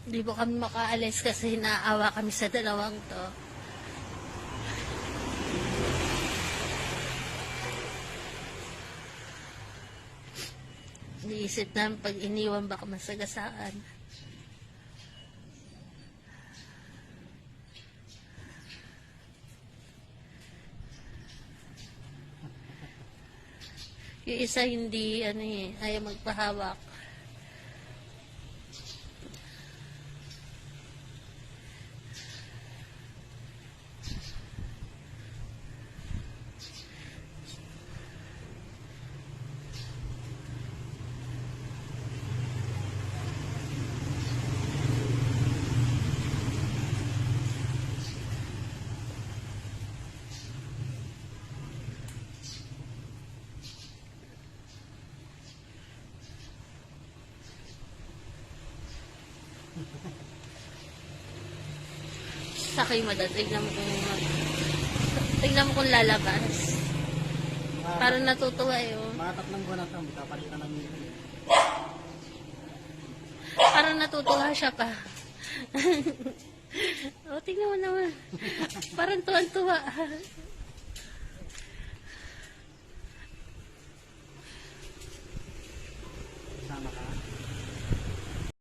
Hindi po kami makaalis kasi naawa kami sa dalawang to. Iniisip namin pag iniwan baka masagasaan. Yung isa hindi, ayaw magpahawak. Sakay mo daw, tignan mo kung lalabas. Parang natutuwa eh. Oh. Mga 3 buwan na ito, magkapalitan ng ngipin. Parang natutuwa siya pa. O, tignan mo naman. Parang tuwan-tuwa.